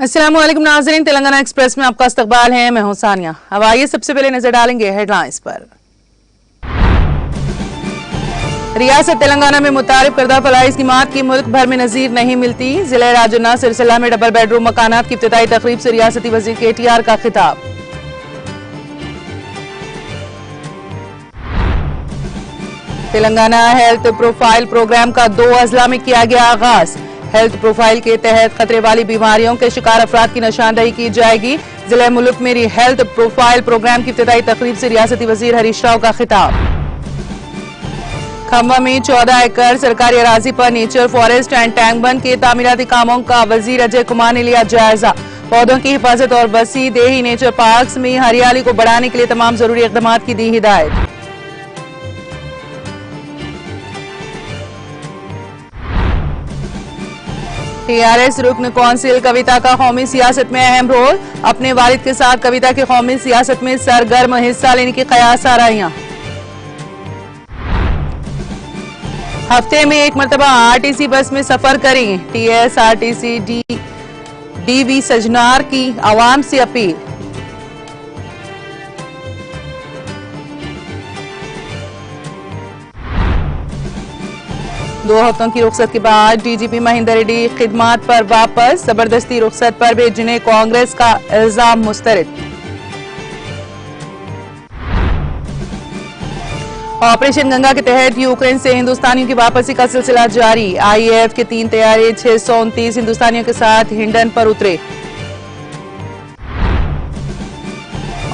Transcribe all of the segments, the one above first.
अस्सलाम वालेकुम नाज़रीन, तेलंगाना एक्सप्रेस में आपका इस्तकबाल है। मैं हूं सानिया। अब आइए सबसे पहले नजर डालेंगे हेडलाइंस पर। रियासत तेलंगाना में मुतारिफ करदा फलाही स्कीमात की मुल्क भर में नजीर नहीं मिलती। जिले राजन्ना सिरसिला में डबल बेडरूम मकानात की इब्तिदाई तकरीब से रियासती वजीर KTR का खिताब। तेलंगाना हेल्थ प्रोफाइल प्रोग्राम का 2 अजला में किया गया आगाज। हेल्थ प्रोफाइल के तहत खतरे वाली बीमारियों के शिकार अफराद की निशानदही की जाएगी। जिले मुल्क में हेल्थ प्रोफाइल प्रोग्राम की इब्तिदाई तकरीब से रियासती वजीर हरीश राव का खिताब। खंबा में 14 एकड़ सरकारी अराजी पर नेचर फॉरेस्ट एंड टैंकबंद के तामीराती कामों का वजीर अजय कुमार ने लिया जायजा। पौधों की हिफाजत और बसी देही नेचर पार्क में हरियाली को बढ़ाने के लिए तमाम जरूरी इकदाम की दी हिदायत। TRS रुकन कौंसिल कविता का कौमी सियासत में अहम रोल। अपने वालिद के साथ कविता की कौमी सियासत में सरगर्म हिस्सा लेने की कयास आ रही हैं। हफ्ते में एक मरतबा RTC बस में सफर करें। TSRTC DV सजनार की आवाम से अपील। दो हफ्तों की रुखसत के बाद DGP महेंदर रेड्डी खिदमात पर वापस। जबरदस्ती रुखसत पर भेजने कांग्रेस का इल्जाम मुस्तरद। ऑपरेशन गंगा के तहत यूक्रेन से हिंदुस्तानियों की वापसी का सिलसिला जारी। IAF के 3 तैयारे 629 हिंदुस्तानियों के साथ हिंडन पर उतरे।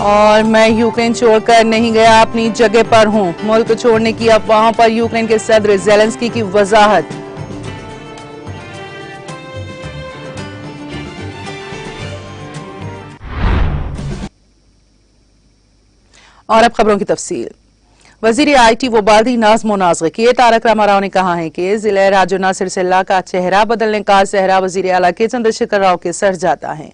और मैं यूक्रेन छोड़कर नहीं गया, अपनी जगह पर हूं। मुल्क छोड़ने की अफवाहों पर यूक्रेन के सदर ज़ेलेंस्की की वजाहत। और अब खबरों की तफसील। वजीर IT वबादी नाज़्म व नाज़िकी तारक रामाराव ने कहा है कि जिले राजन्ना सिरसिला का चेहरा बदलने का सहरा वजीर आला के चंद्रशेखर राव के सर जाता है।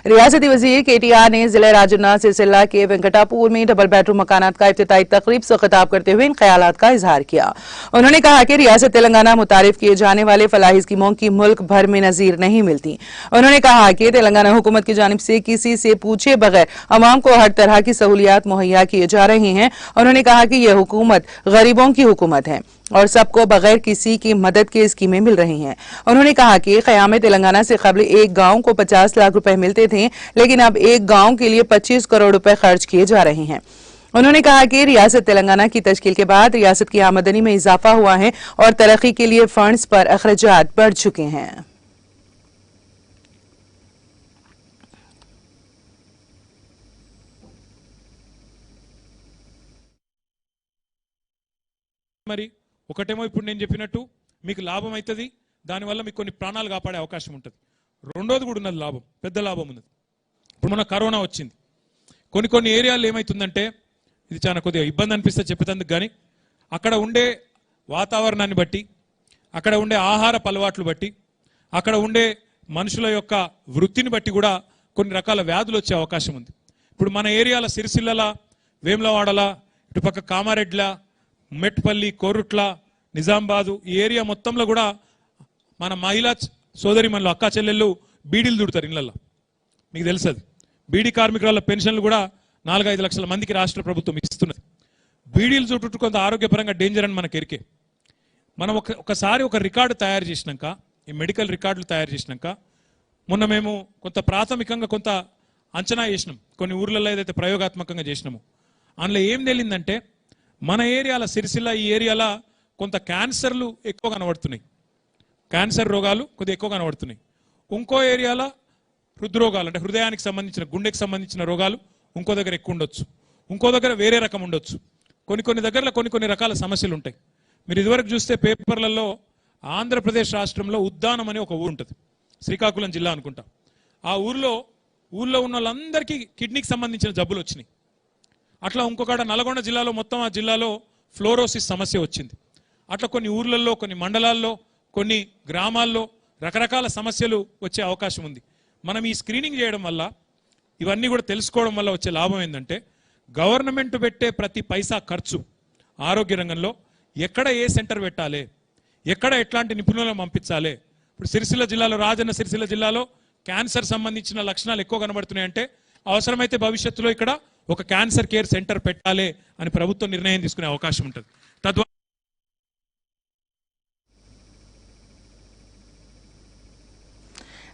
रियासती वजीर KTR ने जिले राजन्ना सिरसिला के वेंकटापुर में डबल बेडरूम मकानात का इफ्तिताई तकरीब से खिताब करते हुए इन ख्यालात का इजहार किया। उन्होंने कहा कि रियासत तेलंगाना मुतारिफ किए जाने वाले फलाही स्कीमों की मुल्क भर में नजीर नहीं मिलती। उन्होंने कहा कि तेलंगाना हुकूमत की जानिब से किसी से पूछे बगैर अवाम को हर तरह की सहूलियात मुहैया किए जा रही हैं। उन्होंने कहा कि यह हुकूमत गरीबों की हुकूमत है और सबको बगैर किसी की मदद के स्कीमें मिल रही हैं। उन्होंने कहा कि क़याम तेलंगाना से कबल एक गांव को 50 लाख रुपए मिलते थे, लेकिन अब एक गांव के लिए 25 करोड़ रुपए खर्च किए जा रहे हैं। उन्होंने कहा कि रियासत तेलंगाना की तश्कील के बाद रियासत की आमदनी में इजाफा हुआ है और तरक्की के लिए फंड्स पर अखराजात बढ़ चुके हैं। మరి ఒకటేమో ఇప్పుడు నేను చెప్పినట్టు మీకు లాభం అవుతుంది, దానివల్ల మీకు కొన్ని ప్రాణాలు కాపాడే అవకాశం ఉంటుంది. రెండోది కూడా ఉన్నది లాభం, పెద్ద లాభం ఉన్నది. ఇప్పుడు మన కరోనా వచ్చింది, కొన్ని ఏరియాల్లో ఏమవుతుందంటే ఇది చాలా కొద్దిగా ఇబ్బంది అనిపిస్తే చెప్పేందుకు, కానీ అక్కడ ఉండే వాతావరణాన్ని బట్టి, అక్కడ ఉండే ఆహారపు అలవాట్లు బట్టి, అక్కడ ఉండే మనుషుల యొక్క వృత్తిని బట్టి కూడా కొన్ని రకాల వ్యాధులు వచ్చే అవకాశం ఉంది. ఇప్పుడు మన ఏరియాల సిరిసిల్లల, వేములవాడల, ఇటుపక్క కామారెడ్ల, మెట్పల్లి, కోరుట్ల, నిజామాబాదు ఈ ఏరియా మొత్తంలో కూడా మన మహిళా సోదరి మనలో అక్కా చెల్లెళ్ళు బీడీలు దుడతారు ఇళ్లలో. మీకు తెలుసు అది. బీడీ కార్మికుల పెన్షన్లు కూడా 4-5 లక్షల మందికి రాష్ట్ర ప్రభుత్వం ఇస్తున్నది. బీడీలు చుట్టూ కొంత ఆరోగ్యపరంగా డేంజర్ అని మనకు ఎరికే. మనం ఒకసారి ఒక రికార్డు తయారు చేసినాక, ఈ మెడికల్ రికార్డులు తయారు చేసినాక, మొన్న మేము కొంత ప్రాథమికంగా కొంత అంచనా చేసినాం. కొన్ని ఊర్లలో ఏదైతే ప్రయోగాత్మకంగా చేసినామో అందులో ఏం తేలిందంటే మన ఏరియాల సిరిసిల్ల ఈ ఏరియాలో కొంత క్యాన్సర్లు ఎక్కువ కనబడుతున్నాయి. క్యాన్సర్ రోగాలు కొద్దిగా ఎక్కువ కనబడుతున్నాయి. ఇంకో ఏరియాలో హృద్రోగాలు అంటే హృదయానికి సంబంధించిన, గుండెకి సంబంధించిన రోగాలు ఇంకో దగ్గర ఎక్కువ ఉండొచ్చు, ఇంకో దగ్గర వేరే రకం ఉండొచ్చు. కొన్ని దగ్గరలో కొన్ని రకాల సమస్యలు ఉంటాయి. మీరు ఇదివరకు చూస్తే పేపర్లలో ఆంధ్రప్రదేశ్ రాష్ట్రంలో ఉద్దానం అనే ఒక ఊరు ఉంటుంది, శ్రీకాకుళం జిల్లా అనుకుంటా. ఆ ఊర్లో ఉన్న వాళ్ళందరికీ కిడ్నీకి సంబంధించిన జబ్బులు వచ్చినాయి. అట్లా ఇంకొకడ నల్గొండ జిల్లాలో మొత్తం ఆ జిల్లాలో ఫ్లోరోసిస్ సమస్య వచ్చింది. అట్లా కొన్ని ఊర్లలో, కొన్ని మండలాల్లో, కొన్ని గ్రామాల్లో రకరకాల సమస్యలు వచ్చే అవకాశం ఉంది. మనం ఈ స్క్రీనింగ్ చేయడం వల్ల, ఇవన్నీ కూడా తెలుసుకోవడం వల్ల వచ్చే లాభం ఏంటంటే గవర్నమెంట్ పెట్టే ప్రతి పైసా ఖర్చు ఆరోగ్య రంగంలో ఎక్కడ ఏ సెంటర్ పెట్టాలి, ఎక్కడ ఎట్లాంటి నిపుణులను పంపించాలి. ఇప్పుడు సిరిసిల్ల జిల్లాలో, రాజన్న సిరిసిల్ల జిల్లాలో క్యాన్సర్ సంబంధించిన లక్షణాలు ఎక్కువ కనబడుతున్నాయంటే అవసరమైతే భవిష్యత్తులో ఇక్కడ ఒక క్యాన్సర్ కేర్ సెంటర్ పెట్టాలి అని ప్రభుత్వం నిర్ణయం తీసుకునే అవకాశం ఉంటుంది. తద్వారా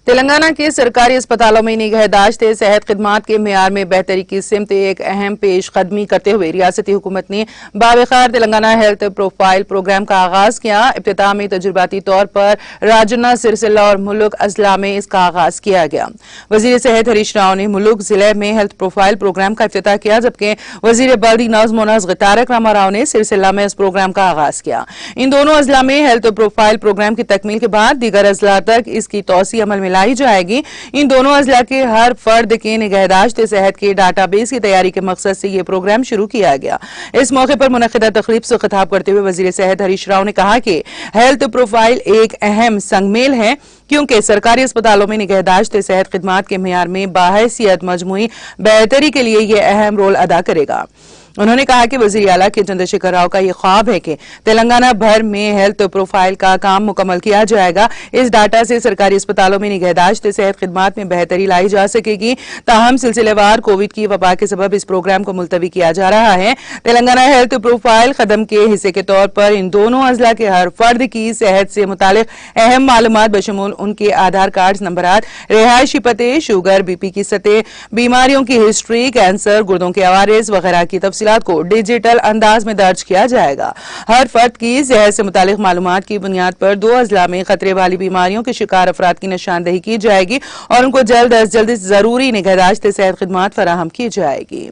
तेलंगाना के सरकारी अस्पतालों में निगहदाश्त सेहत खिदमात के मेयार में बेहतरी की सिमत एक अहम पेशकदमी करते हुए रियासती हुकूमत ने बावखार तेलंगाना हेल्थ प्रोफाइल प्रोग्राम का आगाज किया. इब्तिदा में तजुर्बाती तौर पर राजन्ना, सिरसिल्ला और मुलुक अजला में इसका आगाज किया गया. वजीर सेहत हरीश राव ने मुलुक जिले में हेल्थ प्रोफाइल प्रोग्राम का इफ्तिताह किया, जबकि वजीर बल्दी नज़्म व नस्क़ तारक रामा राव ने सिरसिल्ला में इस प्रोग्राम का आगाज किया. इन दोनों अजला में हेल्थ प्रोफाइल प्रोग्राम की तकमील के बाद दीगर अजला तक इसकी तौसी अमल में लाई जाएगी. इन दोनों अजला के हर फर्द के निगहदाश्त सेहत के डाटाबेस की तैयारी के मकसद से यह प्रोग्राम शुरू किया गया. इस मौके पर मुनक़िदा तक़रीब से खिताब करते हुए वजीर सेहत हरीश राव ने कहा कि हेल्थ प्रोफाइल एक अहम संगमेल है, क्योंकि सरकारी अस्पतालों में निगहदाश्त सेहत खिदमात के मेयार में बाहैसियत मजमूई बेहतरी के लिए यह अहम रोल अदा करेगा. उन्होंने कहा कि वजीर आला के चंद्रशेखर राव का यह ख्वाब है कि तेलंगाना भर में हेल्थ प्रोफाइल का काम मुकम्मल किया जाएगा. इस डाटा से सरकारी अस्पतालों में निगहदाश्त सेहत खिदमात में बेहतरी लाई जा सकेगी. ताहम सिलसिलेवार कोविड की वबा के सबब इस प्रोग्राम को मुलतवी किया जा रहा है. तेलंगाना हेल्थ प्रोफाइल कदम के हिस्से के तौर पर इन दोनों अजला के हर फर्द की सेहत से मुतालिक अहम मालूमात बशमूल उनके आधार कार्ड नंबरात, रिहायशी पते, शुगर, बीपी की सतह, बीमारियों की हिस्ट्री, कैंसर, गुर्दों के अवारिस वगैरह की तफसीलात को डिजिटल अंदाज में दर्ज किया जाएगा. हर फर्द की सेहत से मुतालिक मालूमात की बुनियाद पर दो अजला में खतरे वाली बीमारियों के शिकार अफराद की निशानदही की जाएगी और उनको जल्द अज जल्द जरूरी निगहदाश्त सेहत खिदमात फराहम की जाएगी.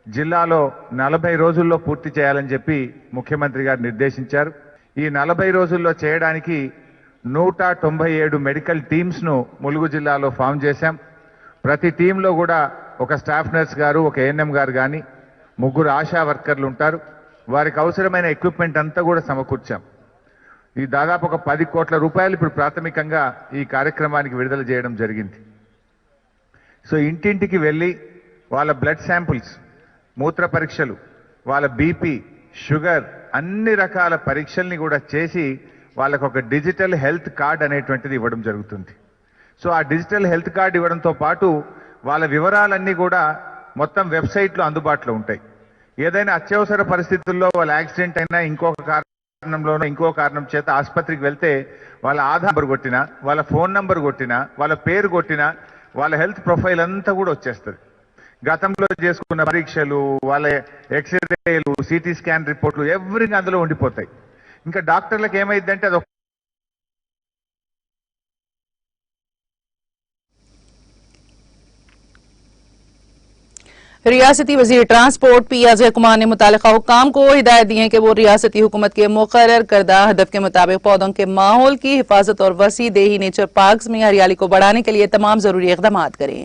జిల్లాలో 40 రోజుల్లో పూర్తి చేయాలని చెప్పి ముఖ్యమంత్రి గారు నిర్దేశించారు. ఈ 40 రోజుల్లో చేయడానికి 197 మెడికల్ టీమ్స్ ను ములుగు జిల్లాలో ఫామ్ చేశాం. ప్రతి టీంలో కూడా ఒక స్టాఫ్ నర్స్ గారు, ఒక ఏఎన్ఎం గారు గాని, ముగ్గురు ఆశా వర్కర్లు ఉంటారు. వారికి అవసరమైన ఎక్విప్మెంట్ అంతా కూడా సమకూర్చాం. ఈ దాదాపు ఒక 10 కోట్ల రూపాయలు ఇప్పుడు ప్రాథమికంగా ఈ కార్యక్రమానికి విడుదల చేయడం జరిగింది. సో ఇంటింటికి వెళ్ళి వాళ్ళ బ్లడ్ శాంపిల్స్, మూత్ర పరీక్షలు, వాళ్ళ బీపీ, షుగర్ అన్ని రకాల పరీక్షల్ని కూడా చేసి వాళ్ళకు ఒక డిజిటల్ హెల్త్ కార్డ్ అనేటువంటిది ఇవ్వడం జరుగుతుంది. సో ఆ డిజిటల్ హెల్త్ కార్డ్ ఇవ్వడంతో పాటు వాళ్ళ వివరాలన్నీ కూడా మొత్తం వెబ్సైట్లో అందుబాటులో ఉంటాయి. ఏదైనా అత్యవసర పరిస్థితుల్లో వాళ్ళ యాక్సిడెంట్ అయినా, ఇంకొక కారణంలోనో ఇంకో కారణం చేత ఆసుపత్రికి వెళ్తే వాళ్ళ ఆధార్ నంబర్ కొట్టినా, వాళ్ళ ఫోన్ నంబర్ కొట్టినా, వాళ్ళ పేరు కొట్టినా వాళ్ళ హెల్త్ ప్రొఫైల్ అంతా కూడా వచ్చేస్తుంది. గతంలో చేసుకున్న పరీక్షలు, వాళ్ళ ఎక్స్రేలు, సిటీ స్కాన్ రిపోర్ట్లు ఎవ్రీథింగ్ అందులో ఉండిపోతాయి. ఇంకా డాక్టర్లకు ఏమైందంటే అది रियासती वजीर ट्रांसपोर्ट पी अजय कुमार ने मुतालिका हुक्काम को हिदायत दी है कि वो रियासती हुकूमत के मुकर्रर करदा हदफ के मुताबिक पौधों के माहौल की हिफाजत और वसी देही नेचर पार्क्स में हरियाली को बढ़ाने के लिए तमाम जरूरी इकदाम करें.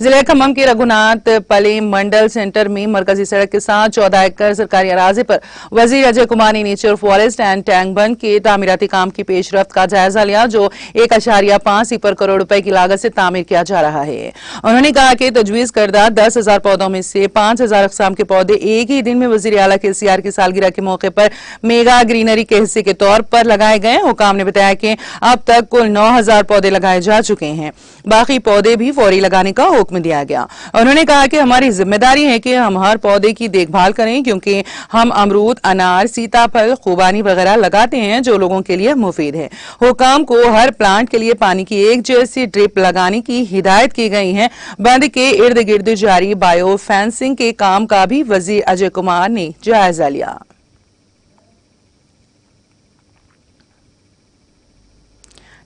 जिले खम्मम के रघुनाथ पले मंडल सेंटर में मरकजी सड़क के साथ 14 एकड़ सरकारी अराजी पर वजीर अजय कुमार ने नेचर फॉरेस्ट एंड टैंक बंद के तामीराती काम की पेशरफ्त का जायजा लिया, जो 1.5 करोड़ रुपए की लागत से तामीर किया जा रहा है. उन्होंने कहा कि तजवीज करदा 10,000 पौधों में से 5,000 अक़साम के पौधे एक ही दिन में वज़ीर आला के सीआर की सालगिरह के मौके पर मेगा ग्रीनरी के हिस्से के तौर पर लगाए गए. हुकाम ने बताया कि अब तक कुल 9,000 पौधे लगाए जा चुके हैं. बाकी पौधे भी फौरी लगाने का हुक्म दिया गया. उन्होंने कहा कि हमारी जिम्मेदारी है कि हम हर पौधे की देखभाल करें, क्योंकि हम अमरूद, अनार, सीताफल, खुबानी वगैरह लगाते हैं जो लोगों के लिए मुफीद है. हुकाम को हर प्लांट के लिए पानी की एक जैसी ड्रिप लगाने की हिदायत की गई है. बंद के इर्द गिर्द जारी बायो फेंसिंग के काम का भी वजीर अजय कुमार ने जायजा लिया.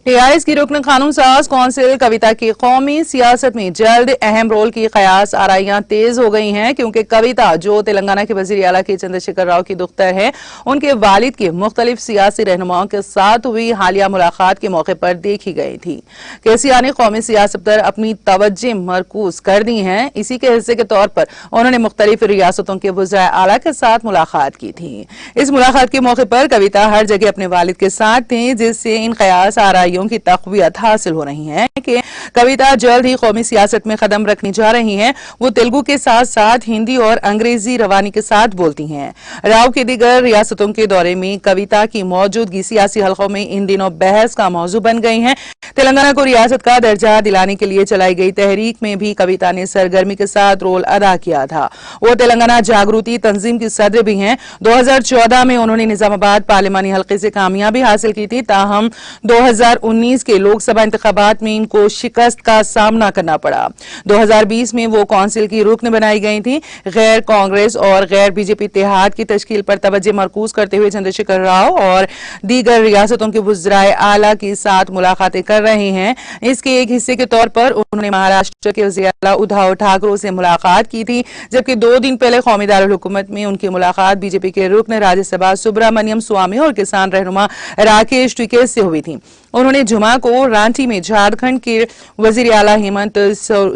टीआरएस की रुकन कानून साज कौंसिल कविता की कौमी सियासत में जल्द अहम रोल की कयास आराइयां तेज हो गई हैं, क्योंकि कविता जो तेलंगाना के वजीर आला के चंद्रशेखर राव की दुख्तर है, उनके वालिद के मुख्तलिफ सियासी रहनुमाओं के साथ हुई हालिया मुलाकात के मौके पर देखी गई थी. केसीआर ने कौमी सियासत पर अपनी तवज्जो मरकूज कर दी है. इसी के हिस्से के तौर पर उन्होंने मुख्तलिफ रियासतों के वज़राए आला के साथ मुलाकात की थी. इस मुलाकात के मौके पर कविता हर जगह अपने वालिद के साथ थी, जिससे इन कयास आराइयों इत्तेफाकियों की तक़वियत हासिल हो रही है कि कविता जल्द ही कौमी सियासत में कदम रखने जा रही हैं। वो तेलुगु के साथ साथ हिंदी और अंग्रेजी रवानी के साथ बोलती हैं। राव के दीगर रियासतों के दौरे में कविता की मौजूदगी सियासी हलकों में इन दिनों बहस का मौजू बन गई है। तेलंगाना को रियासत का दर्जा दिलाने के लिए चलाई गई तहरीक में भी कविता ने सरगर्मी के साथ रोल अदा किया था। वो तेलंगाना जागृति तंजीम की सदर भी हैं। 2014 में उन्होंने निजामाबाद पार्लिमानी हल्के से कामयाबी हासिल की थी, ताहम 2019 के लोकसभा इंतखाबात में इनको शिकस्त का सामना करना पड़ा। 2020 में वो काउंसिल की रुकन बनाई गई थी। गैर कांग्रेस और गैर बीजेपी इत्तेहाद की तश्कील पर तवज्जो मरकूज करते हुए चंद्रशेखर राव और दीगर रियासतों के वुज़राए आला के साथ मुलाकातें कर रहे हैं। इसके एक हिस्से के तौर पर उन्होंने महाराष्ट्र के वज़ीर आला उद्धव ठाकरे से मुलाकात की थी, जबकि 2 दिन पहले कौमी दारुल हुकूमत में उनकी मुलाकात बीजेपी के रुकन राज्यसभा सुब्रमण्यम स्वामी और किसान रहनुमा राकेश टिकैत से हुई थी। उन्होंने जुमा को रांची में झारखंड के वज़ीर आला हेमंत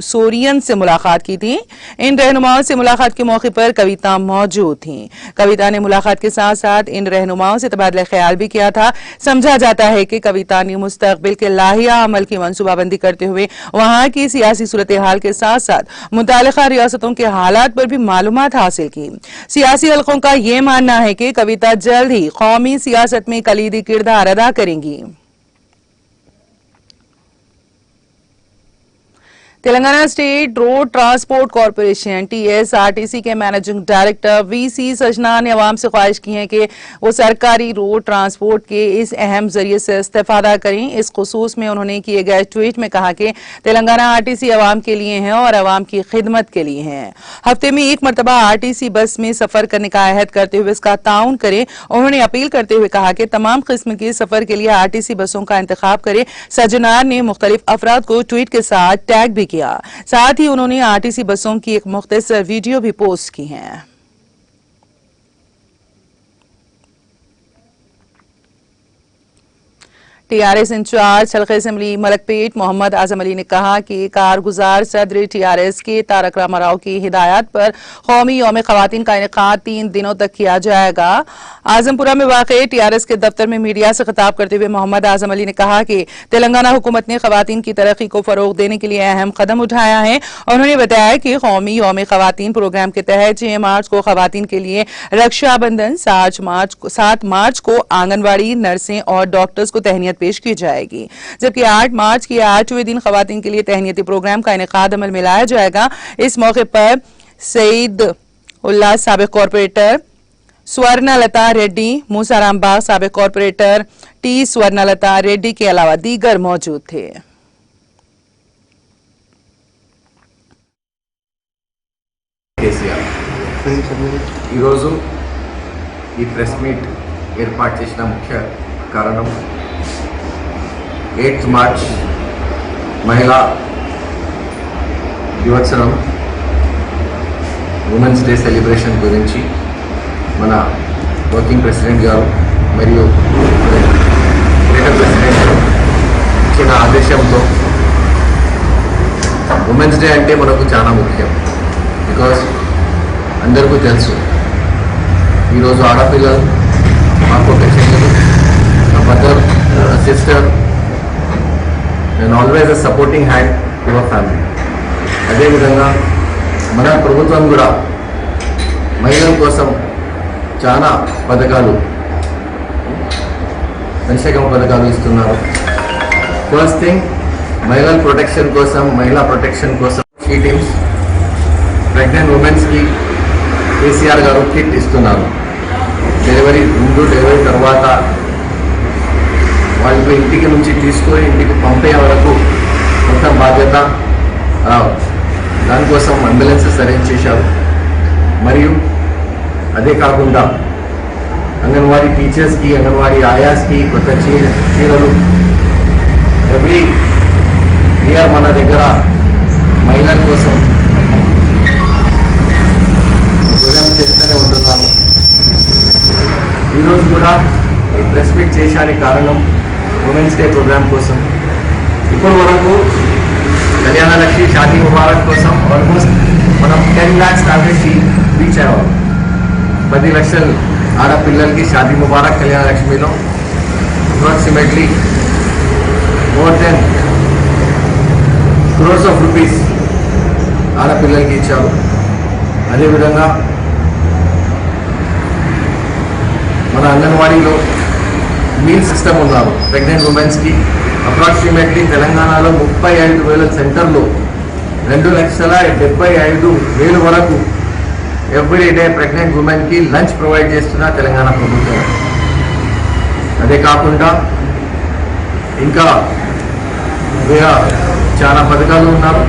सोरेन से मुलाकात की थी। इन रहनुमाओं से मुलाकात के मौके पर कविता मौजूद थी। कविता ने मुलाकात के साथ साथ इन रहनुमाओं से तबादला ख्याल भी किया था। समझा जाता है कि कविता ने मुस्तकबिल के लाहिया अमल की मंसूबाबंदी करते हुए वहां की सियासी सूरत हाल के साथ साथ मुतालिका रियासतों के हालात पर भी मालूमात हासिल की। सियासी हलकों का यह मानना है कि कविता जल्द ही कौमी सियासत में कलीदी किरदार अदा करेंगी। Telangana state road transport corporation TSRTC के मैनेजिंग डायरेक्टर VC सजना ने अवाम से ख्वाहिश की है कि वो सरकारी रोड ट्रांसपोर्ट के इस अहम जरिए से इस्तेफादा करें। इस खुसूस में उन्होंने किए गए ट्वीट में कहा कि तेलंगाना RTC अवाम के लिए है और अवाम की खिदमत के लिए है। हफ्ते में एक मरतबा RTC बस में सफर करने का अहद करते हुए इसका ताउन करें। उन्होंने अपील करते हुए कहा कि तमाम किस्म के सफर के लिए RTC बसों का इंतखाब करें। सजनार ने मुख्तलिफ अफराद को ट्वीट के साथ टैग भी किया। साथ ही उन्होंने RTC बसों की एक मुख्तसर वीडियो भी पोस्ट की है। TRS इंचार्ज हल्का असेंबली मलकपेट मोहम्मद आजम अली ने कहा कि कारगुजार सदर TRS के तारक रामाराव की हिदायत पर कौमी यौम खवातीन का इनेकाद 3 दिनों तक किया जाएगा। आजमपुरा में वाक़ TRS के दफ्तर में मीडिया से खिताब करते हुए मोहम्मद आजम अली ने कहा कि तेलंगाना हुकूमत ने खवातीन की तरक्की को फरोग देने के लिए अहम कदम उठाया है। उन्होंने बताया कि कौमी यौम खवातीन प्रोग्राम के तहत 6 मार्च को खवातीन के लिए रक्षाबंधन, 7 मार्च को आंगनबाड़ी नर्सें और डॉक्टर्स को तहनीत पेश की जाएगी, जबकि 8 मार्च के 8वें दिन खवातीन के लिए तहनीती प्रोग्राम का इनेकाद अमल में लाया जाएगा। इस मौके पर सईद उल्लाह साबिक कॉर्पोरेटर, स्वर्णलता रेड्डी, मूसाराम बाग साबिक कॉर्पोरेटर T स्वर्णलता रेड्डी के अलावा दीगर मौजूद थे। ఈరోజు ఈ ప్రెస్ మీట్ ఏర్పాటు చేసిన ముఖ్య కారణం 8 మార్చ్ మహిళా దివసరం ఉమెన్స్ డే సెలబ్రేషన్ గురించి మన వర్కింగ్ ప్రెసిడెంట్ గారు మరియు గ్రేటర్ ప్రెసిడెంట్ ఇచ్చిన ఆదేశంతో ఉమెన్స్ డే అంటే మనకు చాలా ముఖ్యం. బికాస్ అందరికీ తెలుసు ఈరోజు ఆడపిల్లలు మాకు ఒక చెల్లెలు, నా మదర్, నా సిస్టర్, నేను always a supporting hand to our family. అదేవిధంగా మన ప్రభుత్వం కూడా మహిళల కోసం చాలా పథకాలు, సంక్షేమ పథకాలు ఇస్తున్నారు. ఫస్ట్ థింగ్, మహిళల ప్రొటెక్షన్ కోసం షీ టీమ్స్, ప్రెగ్నెంట్ ఉమెన్స్కి కేసీఆర్ గారు కిట్ ఇస్తున్నారు. డెలివరీ ముందు, డెలివరీ తర్వాత వాళ్ళకి ఇంటికి నుంచి తీసుకొని ఇంటికి పంపే వరకు మొత్తం బాధ్యత దానికోసం అంబులెన్సెస్ అరేంజ్ చేశారు. మరియు అదే కాకుండా అంగన్వాడీ టీచర్స్కి, అంగన్వాడీ ఆయాస్కి కొత్త చీరలు ఎవ్రీ ఇయర్ మన దగ్గర మహిళల కోసం ప్రోగ్రామ్ చేస్తూనే ఉంటున్నాము. ఈరోజు కూడా ఈ ప్రెస్ మీట్ చేశానికి కారణం ఉమెన్స్ డే ప్రోగ్రామ్ కోసం. ఇప్పటి వరకు కళ్యాణ లక్ష్మి, షాదీ ముబారక్ కోసం ఆల్మోస్ట్ మనం 10 lakhs టార్గెట్ రీచ్ అయ్యాం. 10 లక్షల ఆడపిల్లలకి షాదీ ముబారక్ కళ్యాణ లక్ష్మిలో approximately more than crores of rupees ఆడపిల్లలకి ఇచ్చారు. అదేవిధంగా మన అంగన్వాడీలో మీల్ సిస్టమ్ ఉన్నారు. ప్రెగ్నెంట్ ఉమెన్స్కి అప్రాక్సిమేట్లీ తెలంగాణలో 35,000 సెంటర్లు 2,75,000 వరకు ఎవ్రీ డే ప్రెగ్నెంట్ ఉమెన్కి లంచ్ ప్రొవైడ్ చేస్తున్న తెలంగాణ ప్రభుత్వం. అదే కాకుండా ఇంకా వేరే చాలా పథకాలు ఉన్నారు.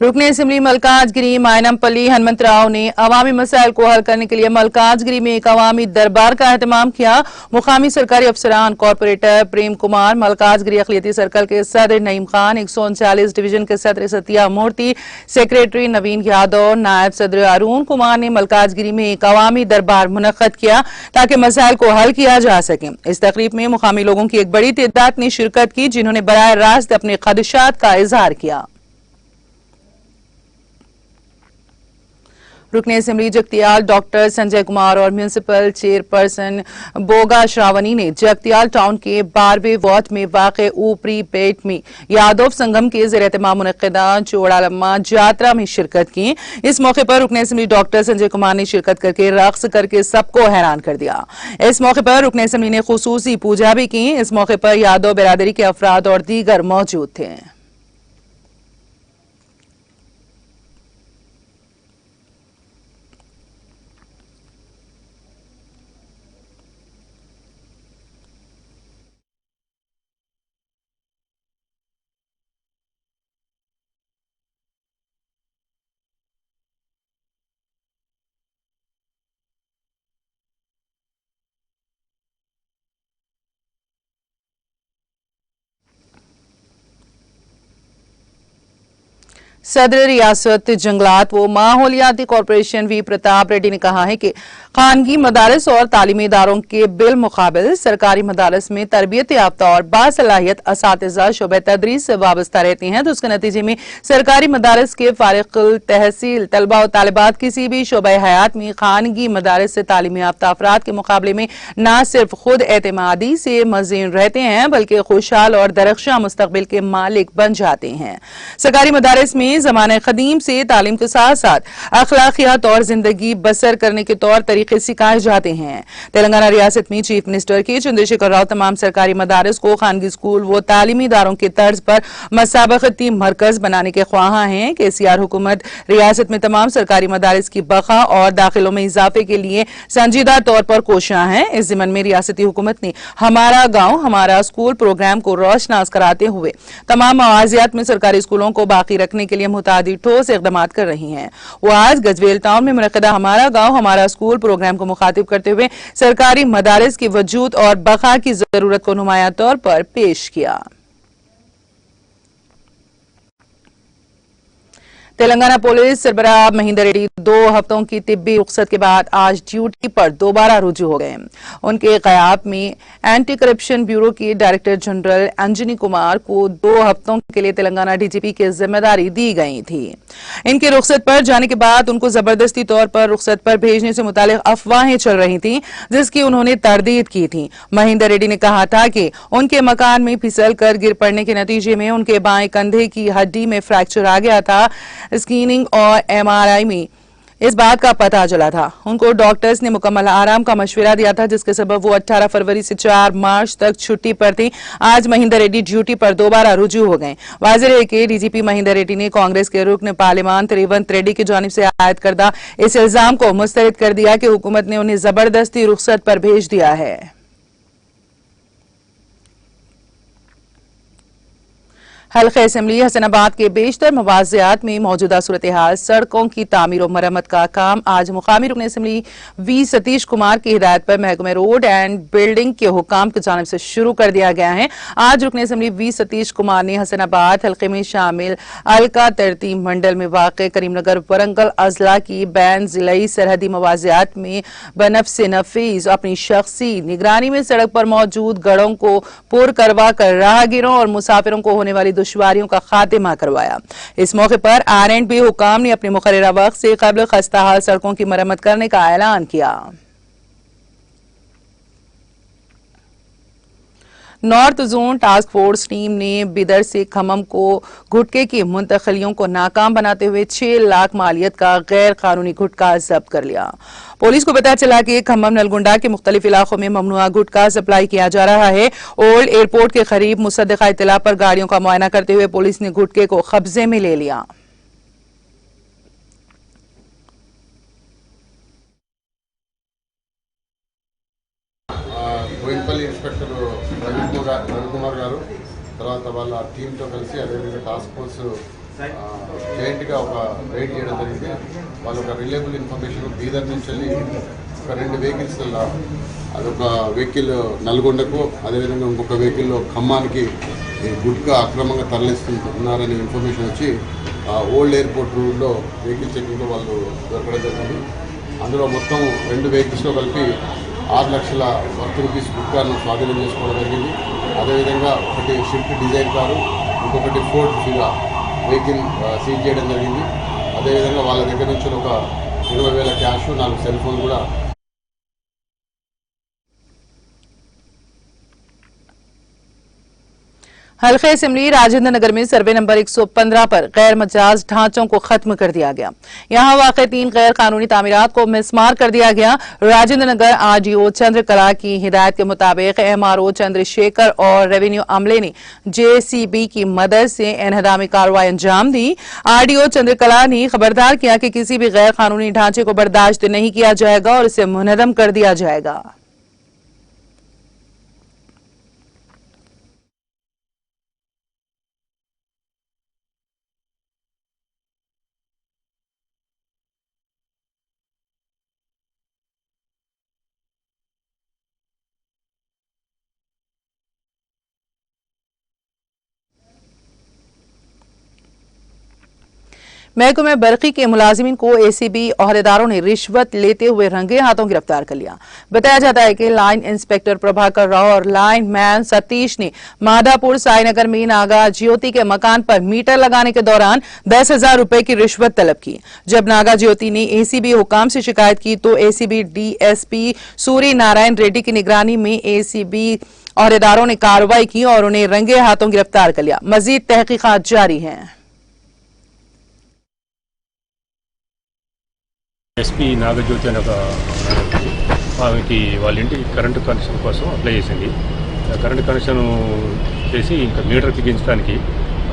रुकने असेंबली मलकाजगिरी मायनमपल्ली हनुमंतराव ने अवामी मसाइल को हल करने के लिए मलकाजगिरी में एक अवामी दरबार का एहतमाम किया। मुकामी सरकारी अफसरान, कॉरपोरेटर प्रेम कुमार, मलकाजगिरी अखिलती सर्कल के सदर नईम खान, 139 डिवीजन के सदर सत्या मूर्ति, सेक्रेटरी नवीन यादव, नायब सदर अरुण कुमार ने मलकाजगिरी में एक अवामी दरबार मुनक्कद किया ताकि मसाइल को हल किया जा सके। इस तकरीब में मुकामी लोगों की एक बड़ी तादाद ने शिरकत की, जिन्होंने बराह रास्त अपने खदशात का इजहार किया। रुकने असेंबली जगतियाल डॉक्टर संजय कुमार और म्यूनिसिपल चेयरपर्सन बोगा श्रावणी ने जगतियाल टाउन के 12वें वार्ड में वाक़ ऊपरी पेट में यादव संगम के ज़ेर-ए-एहतमाम मुनक्किदा चोड़ालम्मा जात्रा में शिरकत की। इस मौके पर रुकने असेंबली डॉक्टर संजय कुमार ने शिरकत करके रक्स करके सबको हैरान कर दिया। इस मौके पर रुकने असेंबली ने खुसूसी पूजा भी की। इस मौके पर यादव बिरादरी के अफराद और दीगर मौजूद थे। सदर रियासत जंगलात व माहौलियाती कॉरपोरेशन वी प्रताप रेड्डी ने कहा है कि खानगी मदारस और तालीमी इदारों के बिलमुकाबिल सरकारी मदारस में तरबियत याफ्ता और बासलाहियत असातिज़ा शोबे तदरीस से वाबस्ता रहती हैं, तो उसके नतीजे में सरकारी मदारस के फारिग तहसील तलबा और तालिबात किसी भी शोबे हयात में खानगी मदारस से तालीमी याफ्ता अफराद के मुकाबले में न सिर्फ खुद एतमादी से मज़ीन रहते हैं बल्कि खुशहाल और दरख्शां मुस्तकबिल के मालिक बन जाते हैं। सरकारी मदारस में ज़माने क़दीम से तालीम के साथ साथ अखलाकियात और जिंदगी बसर करने के तौर तरीके सिखाए जाते हैं। तेलंगाना रियासत में चीफ मिनिस्टर के चंद्रशेखर राव तमाम सरकारी मदारस को खानगी स्कूल व तालीमी इदारों के तर्ज पर मसाबकती मरकज बनाने के ख्वाहा हैं। KCR हुकूमत रियासत में तमाम सरकारी मदारस की बका और दाखिलों में इजाफे के लिए संजीदा तौर पर कोशियां हैं। इस ज़िमन में रियासती हुकूमत ने हमारा गाँव हमारा स्कूल प्रोग्राम को रोशनास कराते हुए तमाम मवाजियात में सरकारी स्कूलों को बाकी रखने के लिए मुतादी ठोस इक़दाम कर रही हैं। वो आज गजवेल टाउन में मुनक़्क़िदा हमारा गाँव हमारा स्कूल प्रोग्राम को मुखातिब करते हुए सरकारी मदारिस की वजूद और बका की जरूरत को नुमाया तौर पर पेश किया। तेलंगाना पुलिस सरबराह महेंद्र रेड्डी 2 हफ्तों की तिब्बी रुख्सत के बाद आज ड्यूटी पर दोबारा रुजू हो गए। उनके क़याम में एंटी करप्शन ब्यूरो के डायरेक्टर जनरल अंजनी कुमार को 2 हफ्तों के लिए तेलंगाना DGP की जिम्मेदारी दी गई थी। इनके रुख्सत पर जाने के बाद उनको जबरदस्ती तौर पर रुख्सत पर भेजने से मुतालिक अफवाहें चल रही थी, जिसकी उन्होंने तरदीद की थी। महेंद्र रेड्डी ने कहा था कि उनके मकान में फिसल कर गिर पड़ने के नतीजे में उनके बाएं कंधे की हड्डी में फ्रैक्चर आ गया था। स्कैनिंग और MRI में इस बात का पता चला था। उनको डॉक्टर्स ने मुकम्मल आराम का मशवरा दिया था, जिसके सबब वो 18 फरवरी से 4 मार्च तक छुट्टी पर थी। आज महेंद्र रेड्डी ड्यूटी पर दोबारा रुजू हो गए। वाज़ेह है कि DGP महेंद्र रेड्डी ने कांग्रेस के रुकन पार्लियामान रेवंत रेड्डी की जानिब से आयद करदा इस इल्जाम को मुस्तरद कर दिया कि हुकूमत ने उन्हें जबरदस्ती रुख्सत पर भेज दिया है। हल्के असेंबली हसनाबाद के बेशतर मवाजियात में मौजूदा सूरत हाल सड़कों की तामीर और मरम्मत का काम आज मुकामी रुकन असेंबली V सतीश कुमार की हिदायत पर महकमे रोड एंड बिल्डिंग के हुकाम की जानिब से शुरू कर दिया गया है। आज रुकन असेंबली V सतीश कुमार ने हसनाबाद हल्के में शामिल अलका तरतीब मंडल में वाक़ करीमनगर वरंगल अजला की बैन जिलाई सरहदी मवाजियात में बनफ्स नफीस अपनी शख्सी निगरानी में सड़क पर मौजूद गड़ों को पुर करवा कर राहगीरों और मुसाफिरों को होने वाली दुश्वारियों का खात्मा करवाया। इस मौके पर R&B हुकाम ने अपने मुकर्ररा वक्त से कबल खस्ताहाल सड़कों की मरम्मत करने का ऐलान किया। North zone task force team ने बिदर से खम्मम को गुटके की मुंतकलियों को नाकाम बनाते हुए 6 लाख मालियत का गैर कानूनी गुटखा जब्त कर लिया। पुलिस को पता चला कि खम्मम नलगुंडा के मुख्तलिफ इलाकों में ममनुआ गुटखा सप्लाई किया जा रहा है। ओल्ड एयरपोर्ट के करीब मुसद्दका इत्तला पर गाड़ियों का मुआयना करते हुए पुलिस ने गुटके को कब्जे में ले लिया। బోయినపల్లి ఇన్స్పెక్టర్ రవికుమార్ గారు తర్వాత వాళ్ళ టీంతో కలిసి అదేవిధంగా టాస్క్ ఫోర్స్ జాయింట్గా ఒక రైడ్ చేయడం జరిగింది. వాళ్ళు ఒక రిలయబుల్ ఇన్ఫర్మేషన్ బీదర్ నుంచి వెళ్ళి ఒక 2 వెహికల్స్ అదొక వెహికల్ నల్గొండకు అదేవిధంగా ఇంకొక వెహికల్లో ఖమ్మానికి గుట్కా అక్రమంగా తరలిస్తున్నారనే ఇన్ఫర్మేషన్ వచ్చి ఓల్డ్ ఎయిర్పోర్ట్ రూట్లో వెహికల్ చెకింగ్లో వాళ్ళు దొరకడం జరిగింది. అందులో మొత్తం 2 వెహికల్స్లో కలిపి 6 లక్షల వర్త్ రూపీస్ గుట్కాను స్వాధీనం చేసుకోవడం జరిగింది. అదేవిధంగా ఒకటి షిఫ్ట్ డిజైర్ కారు ఇంకొకటి ఫోర్డ్ ఫిగా వెహికల్ సీజ్ చేయడం జరిగింది. అదేవిధంగా వాళ్ళ దగ్గర నుంచి ఒక 20,000 క్యాష్ 4 సెల్ ఫోన్ కూడా हल्के असेंबली राजेंद्र नगर में सर्वे नंबर 115 पर गैर मजाज ढांचों को खत्म कर दिया गया। यहां वाक़ 3 गैर कानूनी तामीरात को मिसमार कर दिया गया। राजेंद्र नगर RDO चंद्रकला की हिदायत के मुताबिक MRO चंद्रशेखर और रेवेन्यू अमले ने JCB की मदद से एनहदामी कार्रवाई अंजाम दी। RDO चंद्रकला ने खबरदार किया कि किसी भी गैर कानूनी ढांचे को बर्दाश्त नहीं किया जाएगा और इसे मुनहदम कर दिया जाएगा। महकमे बरकी के मुलाजिमीन को ACB ओहदेदारों ने रिश्वत लेते हुए रंगे हाथों गिरफ्तार कर लिया। बताया जाता है कि लाइन इंस्पेक्टर प्रभाकर राव और लाइन मैन सतीश ने माधापुर साईनगर में नागा ज्योति के मकान पर मीटर लगाने के दौरान 10,000 रुपए की रिश्वत तलब की। जब नागा ज्योति ने ACB हुकाम से शिकायत की तो ACB DSP सूर्य नारायण रेड्डी की निगरानी में ACB ओहदेदारों ने कार्रवाई की और उन्हें रंगे हाथों गिरफ्तार कर लिया। मजीद तहकीकात जारी है। ఎస్పీ నాగజ్యోతి అనే ఒక ఆమెకి వాళ్ళ ఇంటి కరెంటు కనెక్షన్ కోసం అప్లై చేసింది. కరెంటు కనెక్షన్ చేసి ఇంకా మీటర్ బిగించడానికి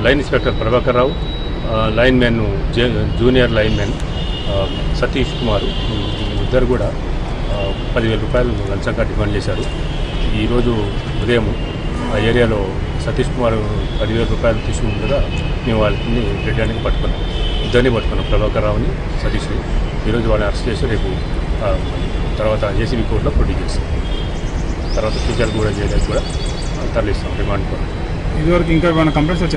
line inspector Prabhakar Rao, lineman junior lineman Satish Kumar ఇద్దరు కూడా 10,000 రూపాయలు లంచంగా డిమాండ్ చేశారు. ఈరోజు ఉదయం ఆ ఏరియాలో సతీష్ కుమార్ 10,000 రూపాయలు తీసుకుంటుండగా మేము వాళ్ళని రెడ్డానికి పట్టుకున్నాం. ఇద్దరిని పట్టుకున్నాం, ప్రభాకర్ రావుని సతీష్ని. ఈరోజు వాళ్ళని అరెస్ట్ చేసి రేపు తర్వాత JCB కోర్టులో ప్రొడ్యూస్ చేస్తాం. తర్వాత ఫ్యూచర్ కూడా చేయడానికి కూడా తరలిస్తాం రిమాండ్ కూడా. ఇదివరకు ఇంకా ఏమైనా కంప్లైంట్స్ వచ్చాయి?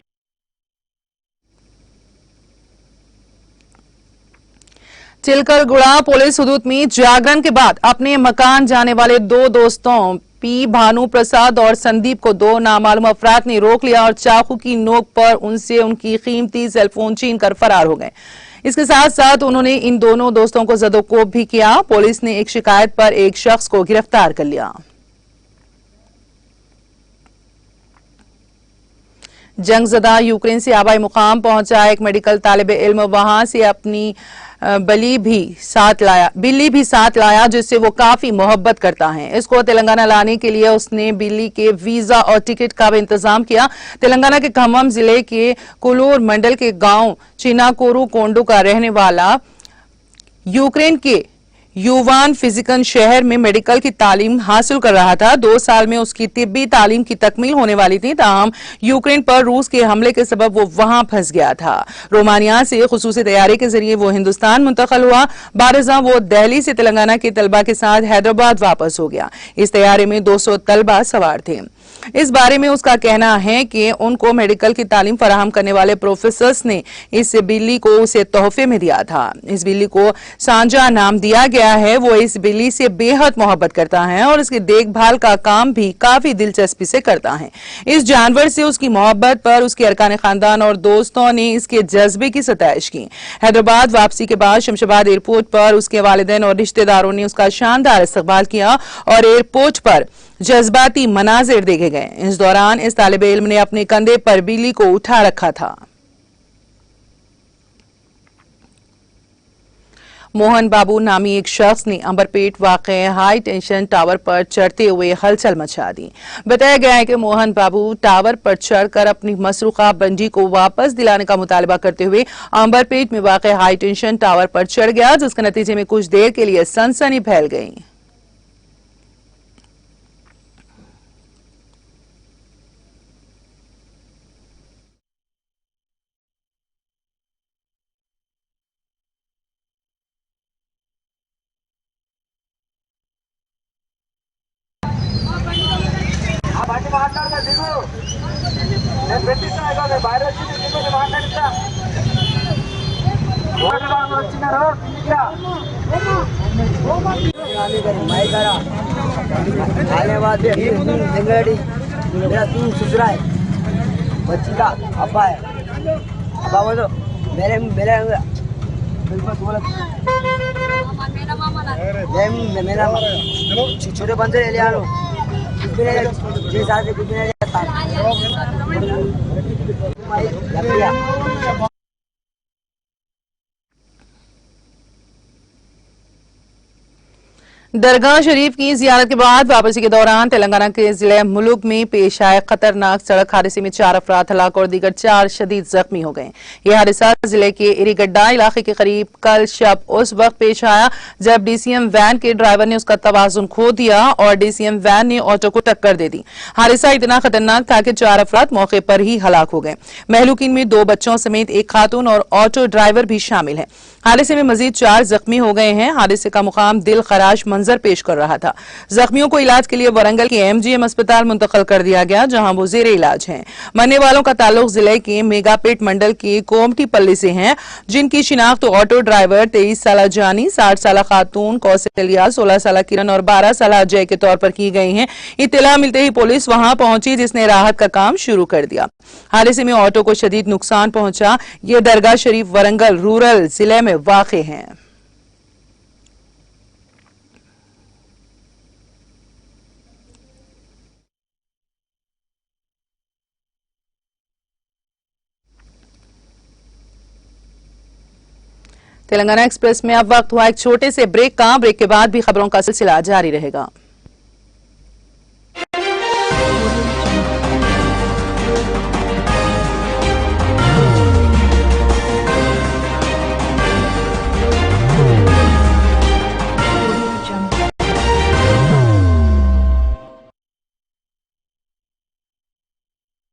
चिलकलगुड़ा पुलिस हुदूद में जागरण के बाद अपने मकान जाने वाले 2 दोस्तों P भानु प्रसाद और संदीप को 2 नामालूम अफराद ने रोक लिया और चाकू की नोक पर उनसे उनकी कीमती सेलफोन छीन कर फरार हो गए। इसके साथ साथ उन्होंने इन दोनों दोस्तों को जदोकोब भी किया। पुलिस ने एक शिकायत पर एक शख्स को गिरफ्तार कर लिया। जंगजदा यूक्रेन से आबाई मुकाम पहुंचा एक मेडिकल तालिब इल्म वहां से अपनी बिल्ली भी साथ लाया जिससे वो काफी मोहब्बत करता है। इसको तेलंगाना लाने के लिए उसने बिल्ली के वीजा और टिकट का भी इंतजाम किया। तेलंगाना के खम्मम जिले के कुलूर मंडल के गांव चिनाकोरू कोंडू का रहने वाला यूक्रेन के युवान फिजिकन शहर में मेडिकल की तालीम हासिल कर रहा था। 2 साल में उसकी तिब्बी तालीम की तकमील होने वाली थी, ताहम यूक्रेन पर रूस के हमले के सबब वो वहां फंस गया था। रोमानिया से खुसूसी तैयारी के जरिए वो हिंदुस्तान मुंतकिल हुआ। बारजा वो दिल्ली से तेलंगाना के तलबा के साथ हैदराबाद वापस हो गया। इस तैयारी में 200 तलबा सवार थे। इस बारे में उसका कहना है कि उनको मेडिकल की तालीम फराहम करने वाले प्रोफेसर्स ने इस बिल्ली को उसे तोहफे में दिया था। इस बिल्ली को सांझा नाम दिया गया है। वो इस बिल्ली से बेहद मोहब्बत करता है और इसकी देखभाल का काम भी काफी दिलचस्पी से करता है। इस जानवर से उसकी मोहब्बत पर उसके अरकान खानदान और दोस्तों ने इसके जज्बे की सताइश की। हैदराबाद वापसी के बाद शमशाबाद एयरपोर्ट पर उसके वालिदैन और रिश्तेदारों ने उसका शानदार इस्तकबाल किया और एयरपोर्ट पर जज्बाती मनाजिर देखे गए। इस दौरान इस तालिब इल्म ने अपने कंधे पर बिल्ली को उठा रखा था। मोहन बाबू नामी एक शख्स ने अंबरपेट वाक़े हाई टेंशन टावर पर चढ़ते हुए हलचल मचा दी। बताया गया है कि मोहन बाबू टावर पर चढ़कर अपनी मसरूखा बंजी को वापस दिलाने का मुतालबा करते हुए अंबरपेट में वाक़े हाई टेंशन टावर पर चढ़ गया, जिसके नतीजे में कुछ देर के लिए सनसनी फैल गई। मेरा तीन ससुरा है, बच्ची का अब्बा है। अब्बा बोलो मेरे मेरे मेरा छोटे बंदे ले लो, जिस साल से कुछ नहीं जाता। दरगाह शरीफ की जियारत के बाद वापसी के दौरान तेलंगाना के जिले मुलुग में पेश आए खतरनाक सड़क हादसे में 4 अफराद हलाक और दीगर 4 शदीद जख्मी हो गए। यह हादसा जिले के इरीगड्डा इलाके के करीब कल शब उस वक्त पेश आया जब डीसीएम वैन के ड्राइवर ने उसका तवाजुन खो दिया और डीसीएम वैन ने ऑटो को टक्कर दे दी। हादसा इतना खतरनाक था कि 4 अफराद मौके पर ही हलाक हो गए। महलूकीन में 2 बच्चों समेत एक खातून और ऑटो ड्राइवर भी शामिल है। हादसे में मजीद 4 जख्मी हो गए हैं। हादसे का मुकाम दिल खराश मंजर पेश कर रहा था। जख्मियों को इलाज के लिए वरंगल के एमजीएम अस्पताल मुंतकिल कर दिया गया, जहां वो जेर इलाज हैं। मरने वालों का ताल्लुक जिले के मेगापेट मंडल के कोमटी पल्ली से है, जिनकी शिनाख्त ऑटो ड्राइवर 23 साल जानी, 60 साल खातून कौशल्या, 16 साल किरण और 12 साल अजय के तौर पर की गई है। इत्तला मिलते ही पुलिस वहां पहुंची, जिसने राहत का काम शुरू कर दिया। हादसे में ऑटो को शदीद नुकसान पहुंचा। ये दरगाह शरीफ वरंगल रूरल जिले में वाक़े हैं। तेलंगाना एक्सप्रेस में अब वक्त हुआ एक छोटे से ब्रेक का। ब्रेक के बाद भी खबरों का सिलसिला जारी रहेगा।